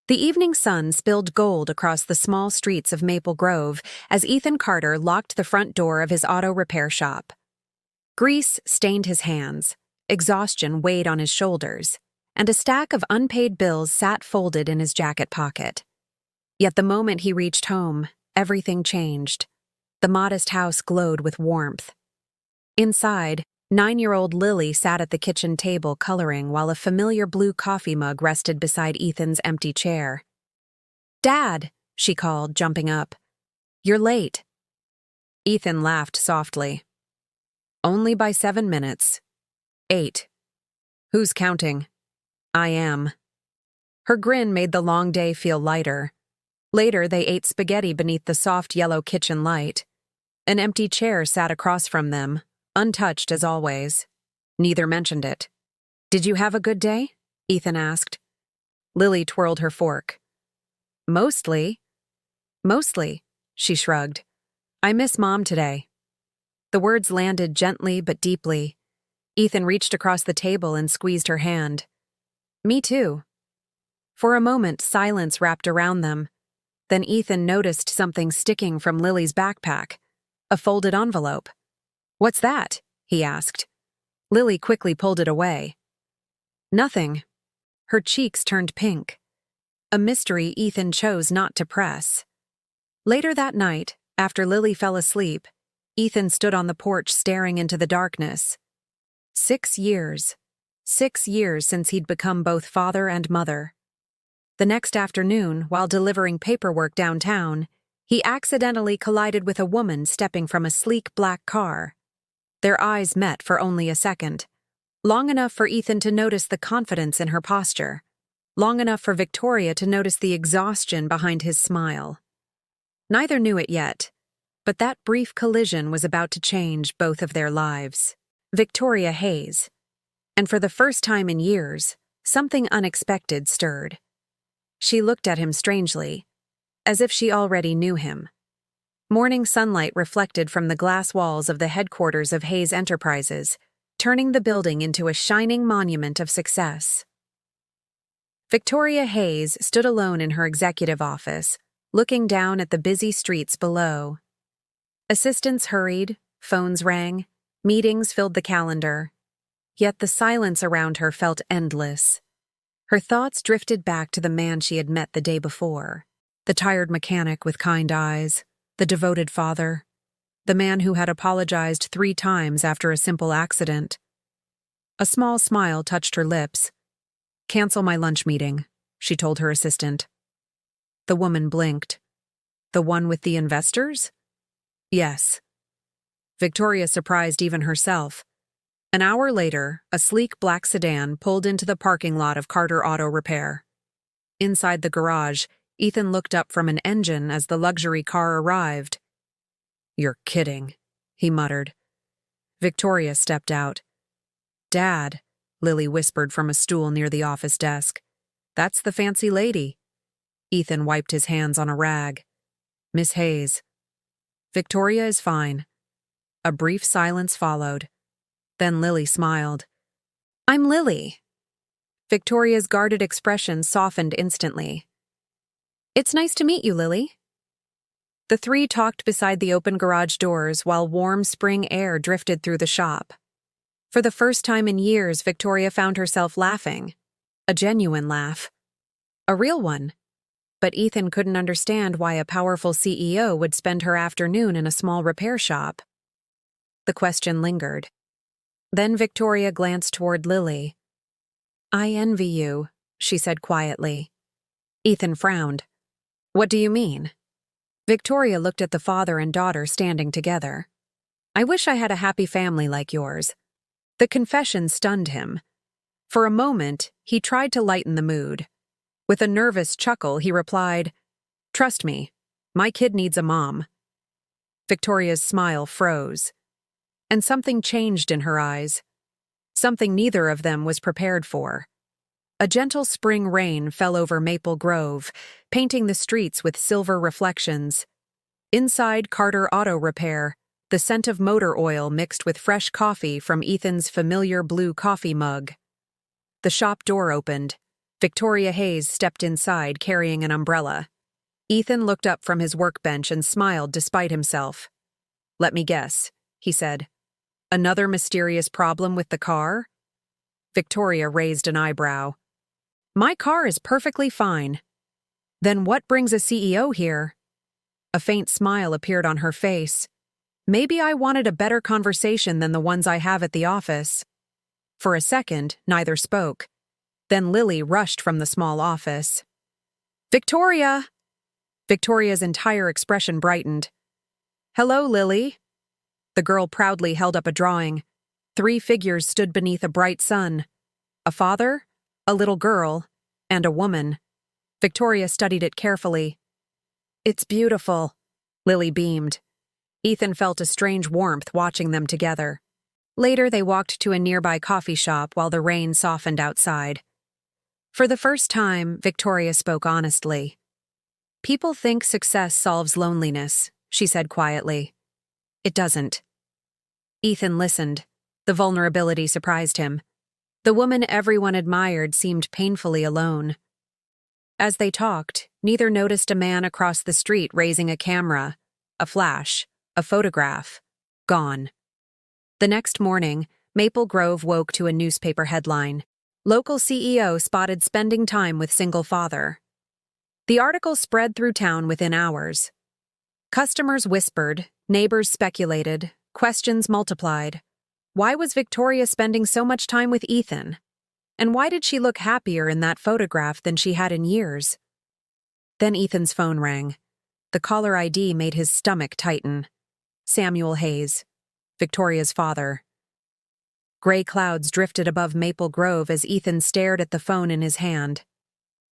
The evening sun spilled gold across the small streets of Maple Grove as Ethan Carter locked the front door of his auto repair shop. Grease stained his hands, exhaustion weighed on his shoulders, and a stack of unpaid bills sat folded in his jacket pocket. Yet the moment he reached home, everything changed. The modest house glowed with warmth. Inside, 9-year-old Lily sat at the kitchen table coloring while a familiar blue coffee mug rested beside Ethan's empty chair. "Dad," she called, jumping up. "You're late." Ethan laughed softly. "Only by 7 minutes. 8. Who's counting?" "I am." Her grin made the long day feel lighter. Later, they ate spaghetti beneath the soft yellow kitchen light. An empty chair sat across from them, untouched as always. Neither mentioned it. "Did you have a good day?" Ethan asked. Lily twirled her fork. Mostly, she shrugged. "I miss Mom today." The words landed gently but deeply. Ethan reached across the table and squeezed her hand. "Me too." For a moment, silence wrapped around them. Then Ethan noticed something sticking from Lily's backpack, a folded envelope. "What's that?" he asked. Lily quickly pulled it away. "Nothing." Her cheeks turned pink. A mystery Ethan chose not to press. Later that night, after Lily fell asleep, Ethan stood on the porch staring into the darkness. 6 years. 6 years since he'd become both father and mother. The next afternoon, while delivering paperwork downtown, he accidentally collided with a woman stepping from a sleek black car. Their eyes met for only a second, long enough for Ethan to notice the confidence in her posture, long enough for Victoria to notice the exhaustion behind his smile. Neither knew it yet, but that brief collision was about to change both of their lives. Victoria Hayes. And for the first time in years, something unexpected stirred. She looked at him strangely, as if she already knew him. Morning sunlight reflected from the glass walls of the headquarters of Hayes Enterprises, turning the building into a shining monument of success. Victoria Hayes stood alone in her executive office, looking down at the busy streets below. Assistants hurried, phones rang, meetings filled the calendar. Yet the silence around her felt endless. Her thoughts drifted back to the man she had met the day before, the tired mechanic with kind eyes, the devoted father, the man who had apologized 3 times after a simple accident. A small smile touched her lips. "Cancel my lunch meeting," she told her assistant. The woman blinked. "The one with the investors?" "Yes." Victoria surprised even herself. An hour later, a sleek black sedan pulled into the parking lot of Carter Auto Repair. Inside the garage, Ethan looked up from an engine as the luxury car arrived. "You're kidding," he muttered. Victoria stepped out. "Dad," Lily whispered from a stool near the office desk. "That's the fancy lady." Ethan wiped his hands on a rag. "Miss Hayes." "Victoria is fine." A brief silence followed. Then Lily smiled. "I'm Lily." Victoria's guarded expression softened instantly. "It's nice to meet you, Lily." The three talked beside the open garage doors while warm spring air drifted through the shop. For the first time in years, Victoria found herself laughing. A genuine laugh. A real one. But Ethan couldn't understand why a powerful CEO would spend her afternoon in a small repair shop. The question lingered. Then Victoria glanced toward Lily. "I envy you," she said quietly. Ethan frowned. "What do you mean?" Victoria looked at the father and daughter standing together. "I wish I had a happy family like yours." The confession stunned him. For a moment, he tried to lighten the mood. With a nervous chuckle, he replied, "Trust me, my kid needs a mom." Victoria's smile froze. And something changed in her eyes. Something neither of them was prepared for. A gentle spring rain fell over Maple Grove, painting the streets with silver reflections. Inside Carter Auto Repair, the scent of motor oil mixed with fresh coffee from Ethan's familiar blue coffee mug. The shop door opened, Victoria Hayes stepped inside carrying an umbrella. Ethan looked up from his workbench and smiled despite himself. "Let me guess," he said. "Another mysterious problem with the car?" Victoria raised an eyebrow. "My car is perfectly fine." "Then what brings a CEO here?" A faint smile appeared on her face. "Maybe I wanted a better conversation than the ones I have at the office." For a second, neither spoke. Then Lily rushed from the small office. "Victoria!" Victoria's entire expression brightened. "Hello, Lily." The girl proudly held up a drawing. 3 figures stood beneath a bright sun. A father, a little girl, and a woman. Victoria studied it carefully. "It's beautiful," Lily beamed. Ethan felt a strange warmth watching them together. Later, they walked to a nearby coffee shop while the rain softened outside. For the first time, Victoria spoke honestly. "People think success solves loneliness," she said quietly. "It doesn't." Ethan listened. The vulnerability surprised him. The woman everyone admired seemed painfully alone. As they talked, neither noticed a man across the street raising a camera, a flash, a photograph. Gone. The next morning, Maple Grove woke to a newspaper headline. Local CEO spotted spending time with single father. The article spread through town within hours. Customers whispered, neighbors speculated, questions multiplied. Why was Victoria spending so much time with Ethan? And why did she look happier in that photograph than she had in years? Then Ethan's phone rang. The caller ID made his stomach tighten. Samuel Hayes, Victoria's father. Gray clouds drifted above Maple Grove as Ethan stared at the phone in his hand.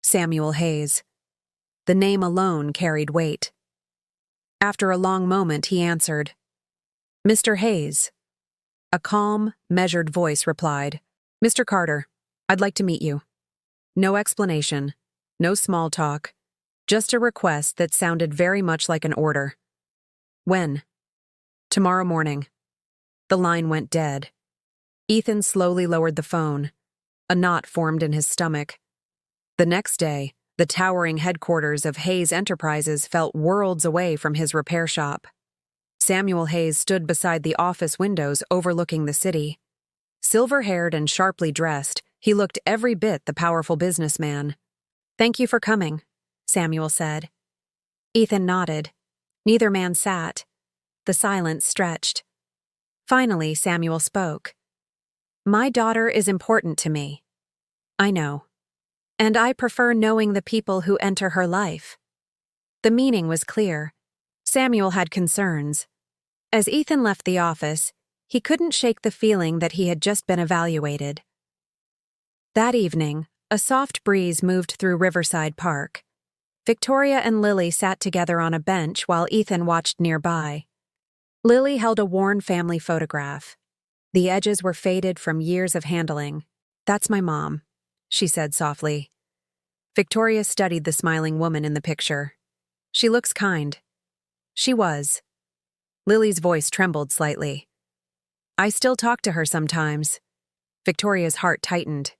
Samuel Hayes. The name alone carried weight. After a long moment, he answered. "Mr. Hayes." A calm, measured voice replied. "Mr. Carter, I'd like to meet you." No explanation, no small talk, just a request that sounded very much like an order. "When?" "Tomorrow morning." The line went dead. Ethan slowly lowered the phone. A knot formed in his stomach. The next day, the towering headquarters of Hayes Enterprises felt worlds away from his repair shop. Samuel Hayes stood beside the office windows overlooking the city. Silver-haired and sharply dressed, he looked every bit the powerful businessman. "Thank you for coming," Samuel said. Ethan nodded. Neither man sat. The silence stretched. Finally, Samuel spoke. "My daughter is important to me. I know. And I prefer knowing the people who enter her life." The meaning was clear. Samuel had concerns. As Ethan left the office, he couldn't shake the feeling that he had just been evaluated. That evening, a soft breeze moved through Riverside Park. Victoria and Lily sat together on a bench while Ethan watched nearby. Lily held a worn family photograph. The edges were faded from years of handling. "That's my mom," she said softly. Victoria studied the smiling woman in the picture. "She looks kind." She was. Lily's voice trembled slightly. "I still talk to her sometimes." Victoria's heart tightened.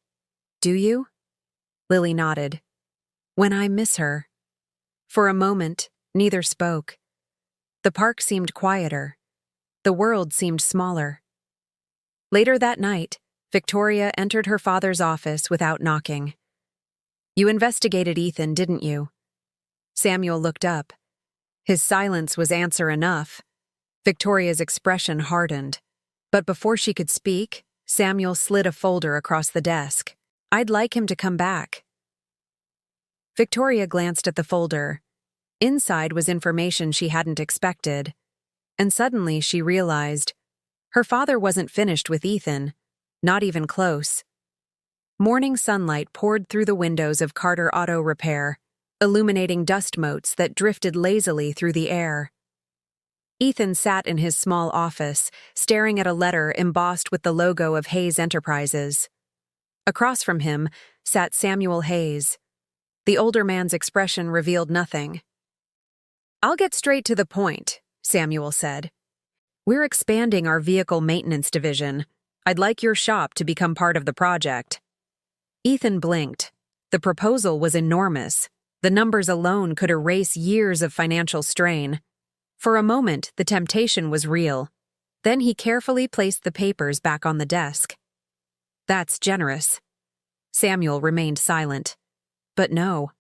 "Do you?" Lily nodded. "When I miss her." For a moment, neither spoke. The park seemed quieter. The world seemed smaller. Later that night, Victoria entered her father's office without knocking. "You investigated Ethan, didn't you?" Samuel looked up. His silence was answer enough. Victoria's expression hardened. But before she could speak, Samuel slid a folder across the desk. "I'd like him to come back." Victoria glanced at the folder. Inside was information she hadn't expected. And suddenly she realized her father wasn't finished with Ethan, not even close. Morning sunlight poured through the windows of Carter Auto Repair, illuminating dust motes that drifted lazily through the air. Ethan sat in his small office, staring at a letter embossed with the logo of Hayes Enterprises. Across from him sat Samuel Hayes. The older man's expression revealed nothing. "I'll get straight to the point," Samuel said. "We're expanding our vehicle maintenance division. I'd like your shop to become part of the project." Ethan blinked. The proposal was enormous. The numbers alone could erase years of financial strain. For a moment, the temptation was real. Then he carefully placed the papers back on the desk. "That's generous." Samuel remained silent. "But no."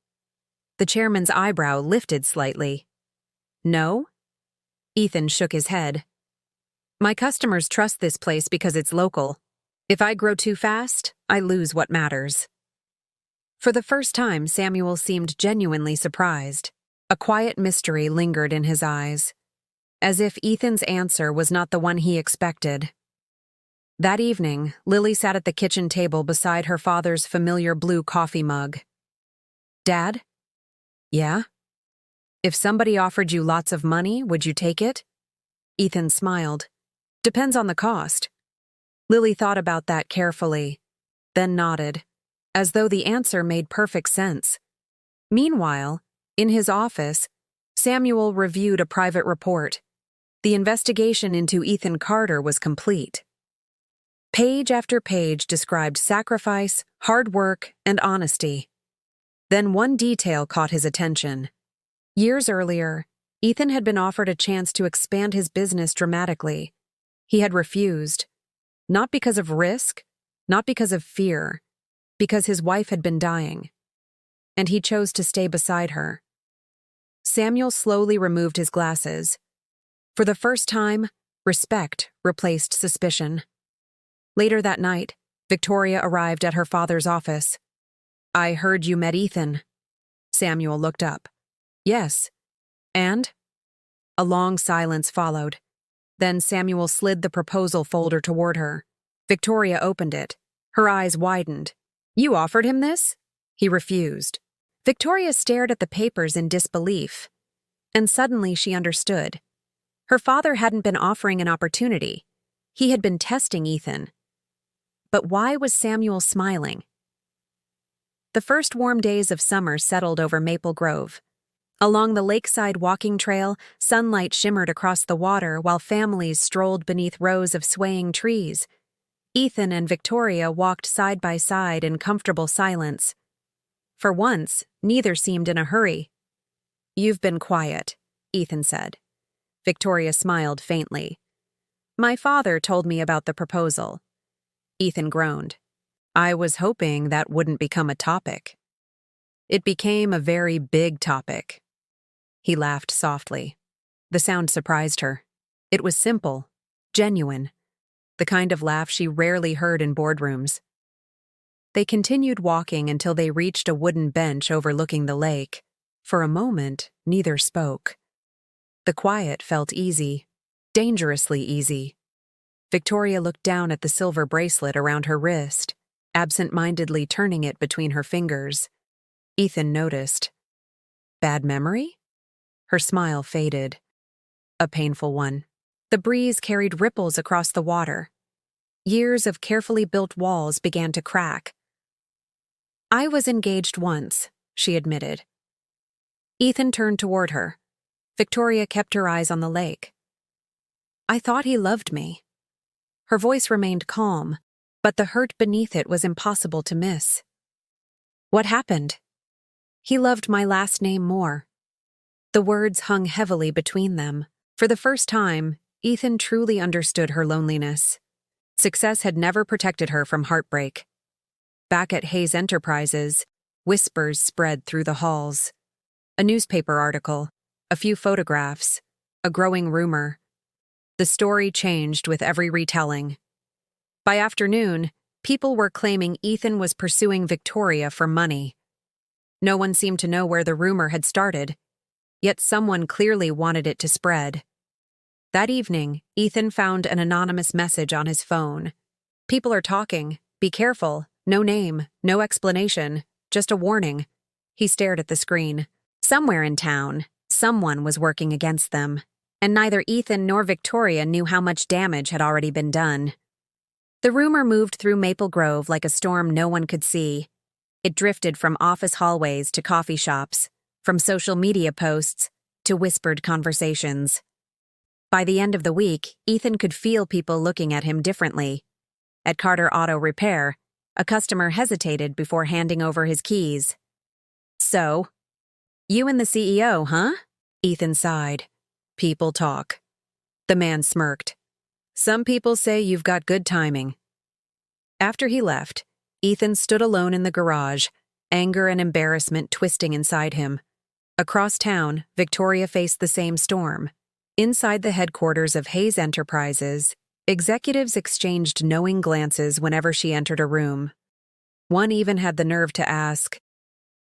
The chairman's eyebrow lifted slightly. "No?" Ethan shook his head. "My customers trust this place because it's local. If I grow too fast, I lose what matters." For the first time, Samuel seemed genuinely surprised. A quiet mystery lingered in his eyes, as if Ethan's answer was not the one he expected. That evening, Lily sat at the kitchen table beside her father's familiar blue coffee mug. "Dad?" "Yeah?" "If somebody offered you lots of money, would you take it?" Ethan smiled. "Depends on the cost." Lily thought about that carefully, then nodded, as though the answer made perfect sense. Meanwhile, in his office, Samuel reviewed a private report. The investigation into Ethan Carter was complete. Page after page described sacrifice, hard work, and honesty. Then one detail caught his attention. Years earlier, Ethan had been offered a chance to expand his business dramatically. He had refused, not because of risk, not because of fear, because his wife had been dying, and he chose to stay beside her. Samuel slowly removed his glasses. For the first time, respect replaced suspicion. Later that night, Victoria arrived at her father's office. "I heard you met Ethan." Samuel looked up. "Yes. And?" A long silence followed. Then Samuel slid the proposal folder toward her. Victoria opened it. Her eyes widened. "You offered him this?" He refused. Victoria stared at the papers in disbelief. And suddenly she understood. Her father hadn't been offering an opportunity. He had been testing Ethan. But why was Samuel smiling? The first warm days of summer settled over Maple Grove. Along the lakeside walking trail, sunlight shimmered across the water while families strolled beneath rows of swaying trees. Ethan and Victoria walked side by side in comfortable silence. For once, neither seemed in a hurry. "You've been quiet," Ethan said. Victoria smiled faintly. "My father told me about the proposal." Ethan groaned. "I was hoping that wouldn't become a topic." "It became a very big topic." He laughed softly. The sound surprised her. It was simple, genuine, the kind of laugh she rarely heard in boardrooms. They continued walking until they reached a wooden bench overlooking the lake. For a moment, neither spoke. The quiet felt easy, dangerously easy. Victoria looked down at the silver bracelet around her wrist, absent-mindedly turning it between her fingers. Ethan noticed. "Bad memory?" Her smile faded. "A painful one." The breeze carried ripples across the water. Years of carefully built walls began to crack. "I was engaged once," she admitted. Ethan turned toward her. Victoria kept her eyes on the lake. "I thought he loved me." Her voice remained calm, but the hurt beneath it was impossible to miss. "What happened?" "He loved my last name more." The words hung heavily between them. For the first time, Ethan truly understood her loneliness. Success had never protected her from heartbreak. Back at Hayes Enterprises, whispers spread through the halls. A newspaper article, a few photographs, a growing rumor. The story changed with every retelling. By afternoon, people were claiming Ethan was pursuing Victoria for money. No one seemed to know where the rumor had started, yet someone clearly wanted it to spread. That evening, Ethan found an anonymous message on his phone. "People are talking. Be careful. No name, no explanation, just a warning." He stared at the screen. Somewhere in town, someone was working against them, and neither Ethan nor Victoria knew how much damage had already been done. The rumor moved through Maple Grove like a storm no one could see. It drifted from office hallways to coffee shops, from social media posts to whispered conversations. By the end of the week, Ethan could feel people looking at him differently. At Carter Auto Repair, A customer hesitated before handing over his keys. "So, you and the CEO, huh?" Ethan sighed. "People talk." The man smirked. "Some people say you've got good timing." After he left, Ethan stood alone in the garage, anger and embarrassment twisting inside him. Across town, Victoria faced the same storm. Inside the headquarters of Hayes Enterprises, executives exchanged knowing glances whenever she entered a room. One even had the nerve to ask,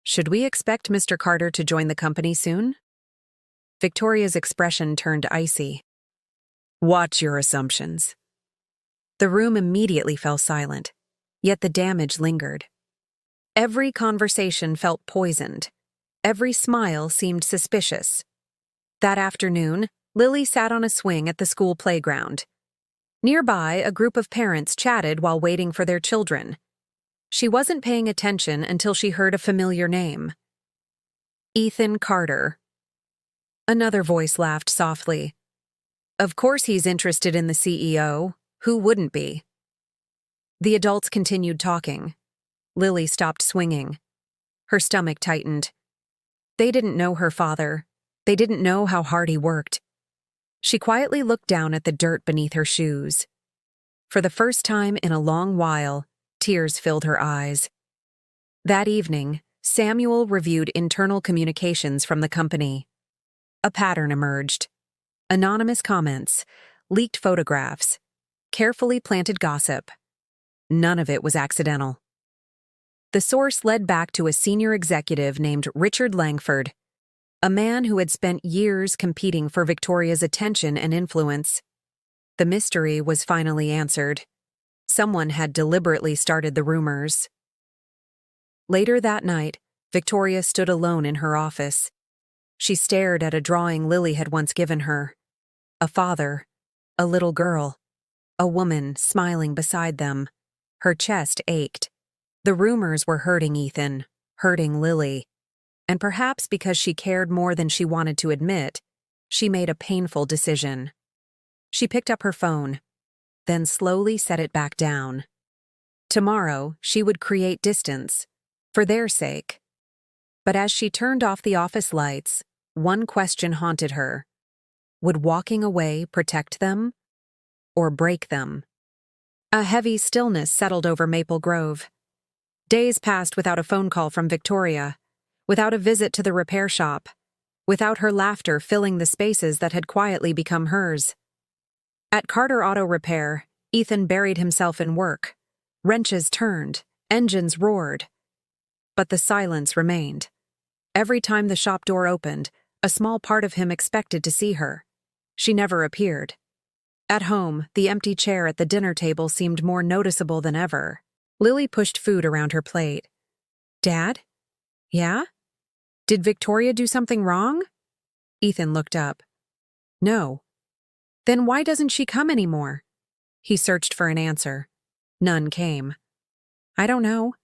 "Should we expect Mr. Carter to join the company soon?" Victoria's expression turned icy. "Watch your assumptions." The room immediately fell silent, yet the damage lingered. Every conversation felt poisoned. Every smile seemed suspicious. That afternoon, Lily sat on a swing at the school playground. Nearby, a group of parents chatted while waiting for their children. She wasn't paying attention until she heard a familiar name. Ethan Carter. Another voice laughed softly. "Of course he's interested in the CEO. Who wouldn't be?" The adults continued talking. Lily stopped swinging. Her stomach tightened. They didn't know her father. They didn't know how hard he worked. She quietly looked down at the dirt beneath her shoes. For the first time in a long while, tears filled her eyes. That evening, Samuel reviewed internal communications from the company. A pattern emerged. Anonymous comments, leaked photographs, carefully planted gossip. None of it was accidental. The source led back to a senior executive named Richard Langford, a man who had spent years competing for Victoria's attention and influence. The mystery was finally answered. Someone had deliberately started the rumors. Later that night, Victoria stood alone in her office. She stared at a drawing Lily had once given her. A father, a little girl, a woman smiling beside them. Her chest ached. The rumors were hurting Ethan, hurting Lily. And perhaps because she cared more than she wanted to admit, she made a painful decision. She picked up her phone, then slowly set it back down. Tomorrow, she would create distance, for their sake. But as she turned off the office lights, one question haunted her. Would walking away protect them or break them? A heavy stillness settled over Maple Grove. Days passed without a phone call from Victoria, without a visit to the repair shop, without her laughter filling the spaces that had quietly become hers. At Carter Auto Repair, Ethan buried himself in work. Wrenches turned, engines roared. But the silence remained. Every time the shop door opened, a small part of him expected to see her. She never appeared. At home, the empty chair at the dinner table seemed more noticeable than ever. Lily pushed food around her plate. "Dad? Yeah? Did Victoria do something wrong?" Ethan looked up. "No." "Then why doesn't she come anymore?" He searched for an answer. None came. "I don't know."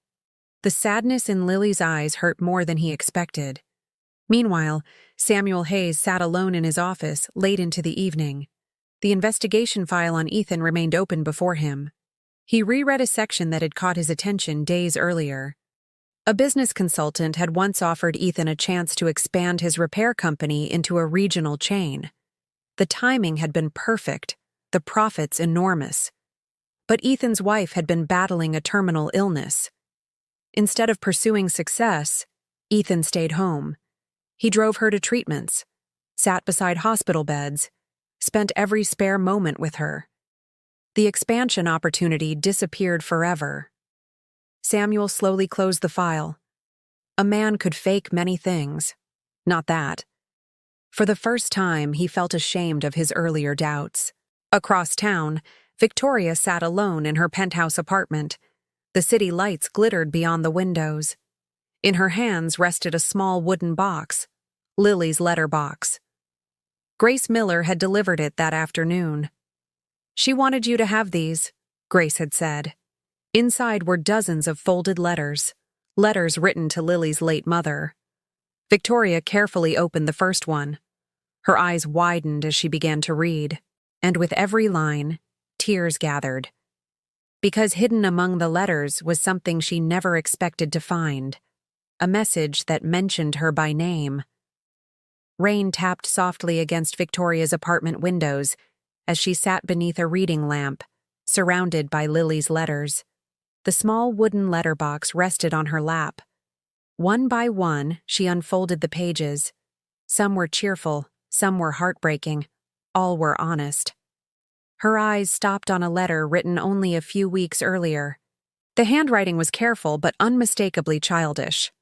The sadness in Lily's eyes hurt more than he expected. Meanwhile, Samuel Hayes sat alone in his office late into the evening. The investigation file on Ethan remained open before him. He reread a section that had caught his attention days earlier. A business consultant had once offered Ethan a chance to expand his repair company into a regional chain. The timing had been perfect, the profits enormous. But Ethan's wife had been battling a terminal illness. Instead of pursuing success, Ethan stayed home. He drove her to treatments, sat beside hospital beds, spent every spare moment with her. The expansion opportunity disappeared forever. Samuel slowly closed the file. A man could fake many things. Not that. For the first time, he felt ashamed of his earlier doubts. Across town, Victoria sat alone in her penthouse apartment. The city lights glittered beyond the windows. In her hands rested a small wooden box, Lily's letter box. Grace Miller had delivered it that afternoon. "She wanted you to have these," Grace had said. Inside were dozens of folded letters, letters written to Lily's late mother. Victoria carefully opened the first one. Her eyes widened as she began to read, and with every line, tears gathered. because hidden among the letters was something she never expected to find, a message that mentioned her by name. Rain tapped softly against Victoria's apartment windows as she sat beneath a reading lamp, surrounded by Lily's letters. The small wooden letterbox rested on her lap. One by one, she unfolded the pages. Some were cheerful, some were heartbreaking, all were honest. Her eyes stopped on a letter written only a few weeks earlier. The handwriting was careful but unmistakably childish.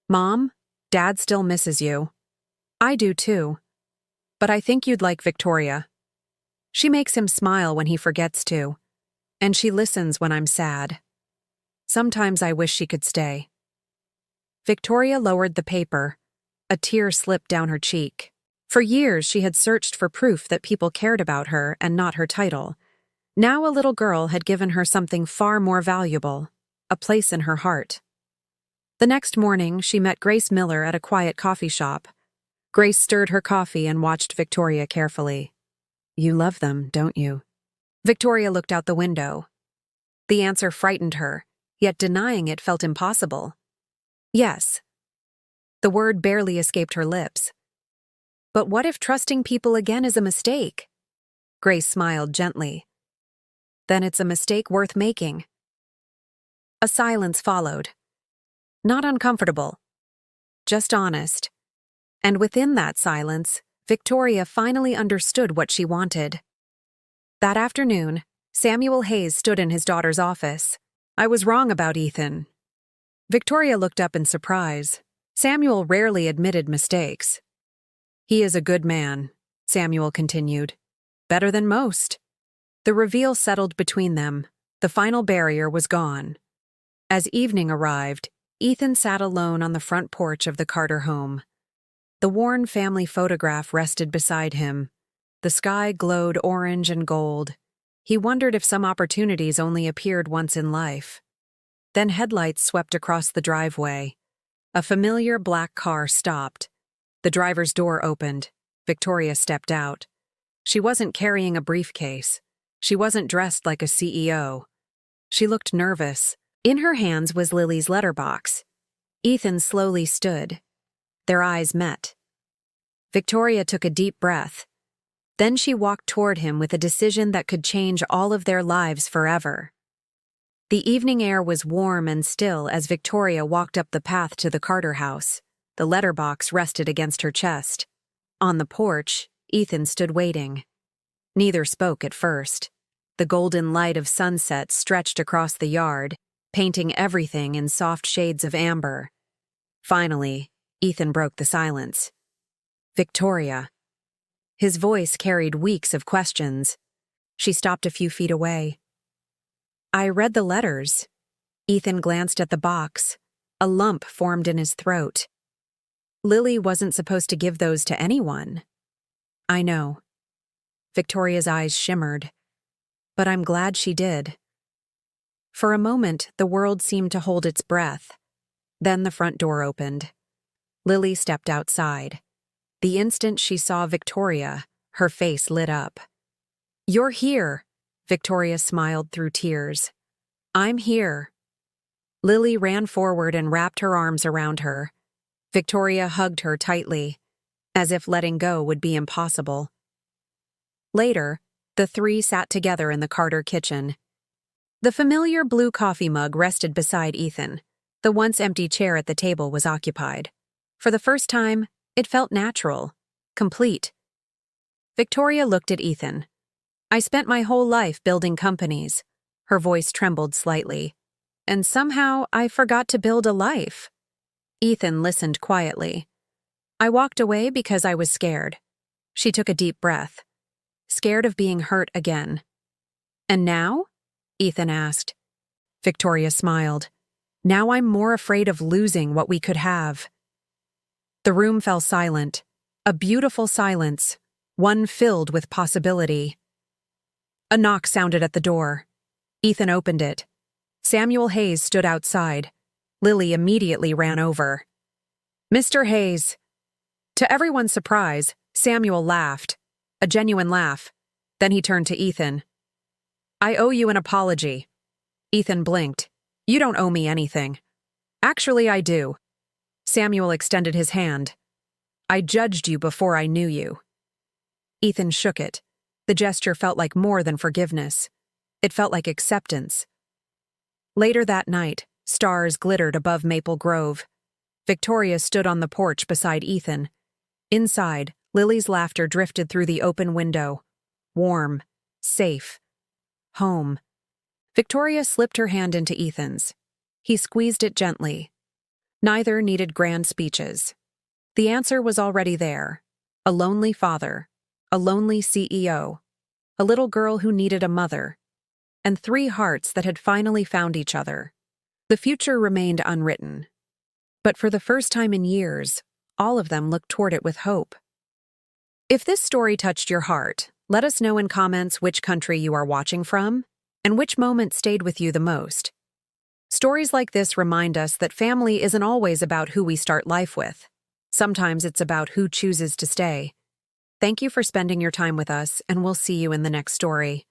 "Mom, Dad still misses you. I do too. But I think you'd like Victoria. She makes him smile when he forgets to, and she listens when I'm sad. Sometimes I wish she could stay." Victoria lowered the paper. A tear slipped down her cheek. For years she had searched for proof that people cared about her and not her title. Now a little girl had given her something far more valuable, a place in her heart. The next morning she met Grace Miller at a quiet coffee shop. Grace stirred her coffee and watched Victoria carefully. "You love them, don't you?" Victoria looked out the window. The answer frightened her, yet denying it felt impossible. Yes. The word barely escaped her lips. But what if trusting people again is a mistake? Grace smiled gently. Then it's a mistake worth making. A silence followed. Not uncomfortable, just honest. And within that silence, Victoria finally understood what she wanted. That afternoon, Samuel Hayes stood in his daughter's office. "I was wrong about Ethan." Victoria looked up in surprise. Samuel rarely admitted mistakes. "He is a good man," Samuel continued. "Better than most." The reveal settled between them. The final barrier was gone. As evening arrived, Ethan sat alone on the front porch of the Carter home. The worn family photograph rested beside him. The sky glowed orange and gold. He wondered if some opportunities only appeared once in life. Then headlights swept across the driveway. A familiar black car stopped. The driver's door opened. Victoria stepped out. She wasn't carrying a briefcase. She wasn't dressed like a CEO. She looked nervous. In her hands was Lily's letterbox. Ethan slowly stood. Their eyes met. Victoria took a deep breath. Then she walked toward him with a decision that could change all of their lives forever. The evening air was warm and still as Victoria walked up the path to the Carter house. The letterbox rested against her chest. On the porch, Ethan stood waiting. Neither spoke at first. The golden light of sunset stretched across the yard, painting everything in soft shades of amber. Finally, Ethan broke the silence. "Victoria." His voice carried weeks of questions. She stopped a few feet away. "I read the letters." Ethan glanced at the box. A lump formed in his throat. "Lily wasn't supposed to give those to anyone." "I know." Victoria's eyes shimmered. "But I'm glad she did." For a moment, the world seemed to hold its breath. Then the front door opened. Lily stepped outside. The instant she saw Victoria, her face lit up. "You're here," Victoria smiled through tears. "I'm here." Lily ran forward and wrapped her arms around her. Victoria hugged her tightly, as if letting go would be impossible. Later, the three sat together in the Carter kitchen. The familiar blue coffee mug rested beside Ethan. The once empty chair at the table was occupied. For the first time, it felt natural, complete. Victoria looked at Ethan. "I spent my whole life building companies." Her voice trembled slightly. "And somehow I forgot to build a life." Ethan listened quietly. "I walked away because I was scared." She took a deep breath. "Scared of being hurt again." "And now?" Ethan asked. Victoria smiled. "Now I'm more afraid of losing what we could have." The room fell silent, a beautiful silence, one filled with possibility. A knock sounded at the door. Ethan opened it. Samuel Hayes stood outside. Lily immediately ran over. "Mr. Hayes." To everyone's surprise, Samuel laughed, a genuine laugh. Then he turned to Ethan. "I owe you an apology. Ethan blinked. You don't owe me anything. Actually, I do. Samuel extended his hand. I judged you before I knew you. Ethan shook it. The gesture felt like more than forgiveness. It felt like acceptance. Later that night, stars glittered above Maple Grove. Victoria stood on the porch beside Ethan. Inside, Lily's laughter drifted through the open window. Warm, safe, home. Victoria slipped her hand into Ethan's. He squeezed it gently. Neither needed grand speeches. The answer was already there. A lonely father, a lonely CEO, a little girl who needed a mother, and 3 hearts that had finally found each other. The future remained unwritten. But for the first time in years, all of them looked toward it with hope. If this story touched your heart, let us know in comments which country you are watching from and which moment stayed with you the most. Stories like this remind us that family isn't always about who we start life with. Sometimes it's about who chooses to stay. Thank you for spending your time with us, and we'll see you in the next story.